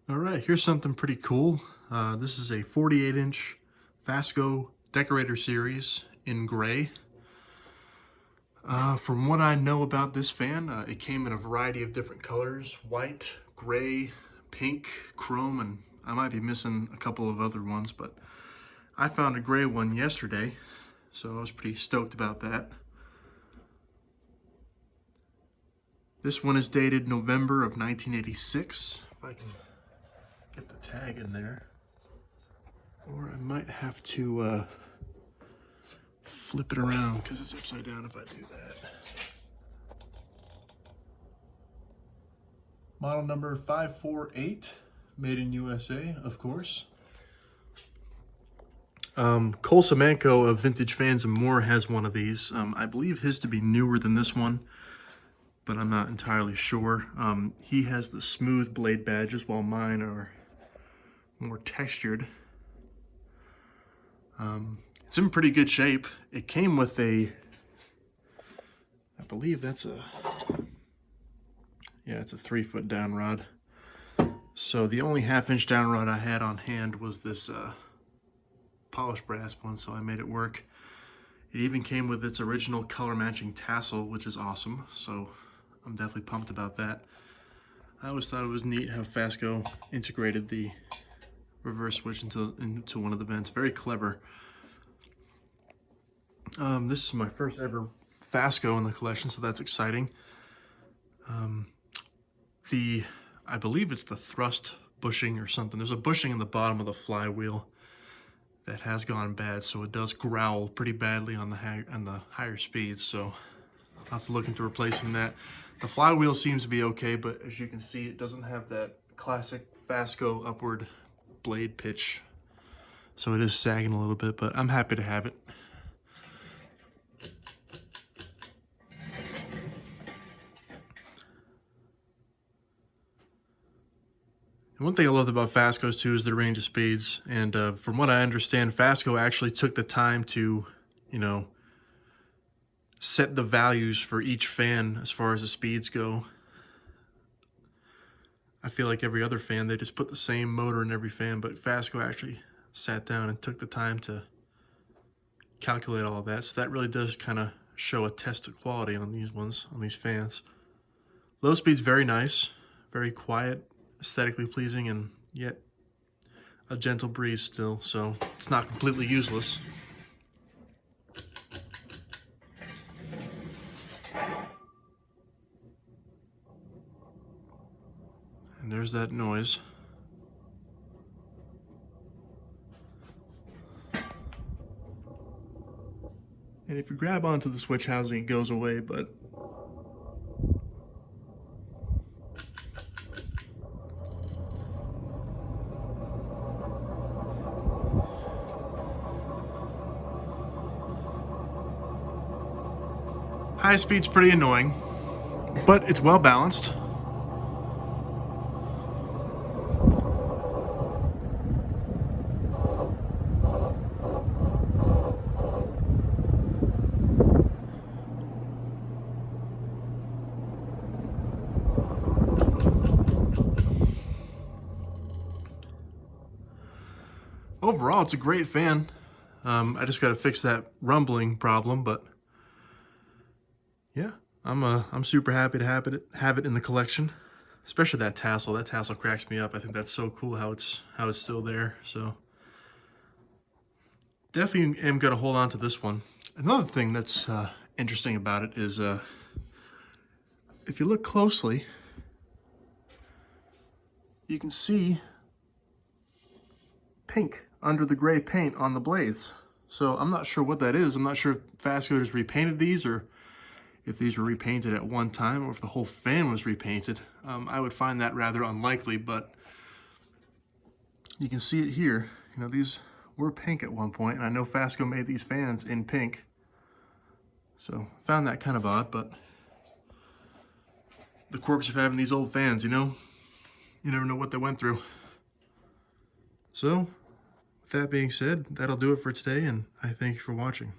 All right, here's something pretty cool. This is a 48-inch FASCO Decorator series in gray. From what I know about this fan, it came in a variety of different colors: white, gray, pink, chrome, and I might be missing a couple of other ones, but I found a gray one yesterday, so I was pretty stoked about that. This one is dated November of 1986. If I can get the tag in there. Or I might have to flip it around because it's upside down if I do that. Model number 548, made in USA, of course. Cole Semenko of Vintage Fans and More has one of these. I believe his to be newer than this one, but I'm not entirely sure. He has the smooth blade badges while mine are more textured. It's in pretty good shape. It came with I believe that's it's a 3-foot down rod. So the only 1/2-inch down rod I had on hand was this polished brass one, so I made it work. It even came with its original color matching tassel, which is awesome. So I'm definitely pumped about that. I always thought it was neat how FASCO integrated the reverse switch into one of the vents. Very clever. This is my first ever FASCO in the collection, so that's exciting. I believe it's the thrust bushing or something. There's a bushing in the bottom of the flywheel that has gone bad, so it does growl pretty badly on the higher speeds. So I'll have to look into replacing that. The flywheel seems to be okay, but as you can see, it doesn't have that classic FASCO upward blade pitch, so it is sagging a little bit. But I'm happy to have it. One thing I loved about FASCOs too is the range of speeds, and from what I understand, FASCO actually took the time to, set the values for each fan as far as the speeds go. I feel like every other fan, they just put the same motor in every fan, but FASCO actually sat down and took the time to calculate all of that, so that really does kind of show a test of quality on these fans. Low speed's very nice, very quiet, aesthetically pleasing, and yet a gentle breeze still, so it's not completely useless. And there's that noise. And if you grab onto the switch housing, it goes away, but high speed's pretty annoying, but it's well balanced. Overall, it's a great fan. I just got to fix that rumbling problem, but yeah, I'm super happy to have it in the collection. Especially that tassel. That tassel cracks me up. I think that's so cool how it's still there. So definitely am gonna hold on to this one. Another thing that's interesting about it is if you look closely, you can see pink under the gray paint on the blades. So I'm not sure what that is. I'm not sure if FASCO just repainted these, or if these were repainted at one time, or if the whole fan was repainted. I would find that rather unlikely, but you can see it here. These were pink at one point, and I know FASCO made these fans in pink. So found that kind of odd, but the quirks of having these old fans, you never know what they went through. So, with that being said, that'll do it for today, and I thank you for watching.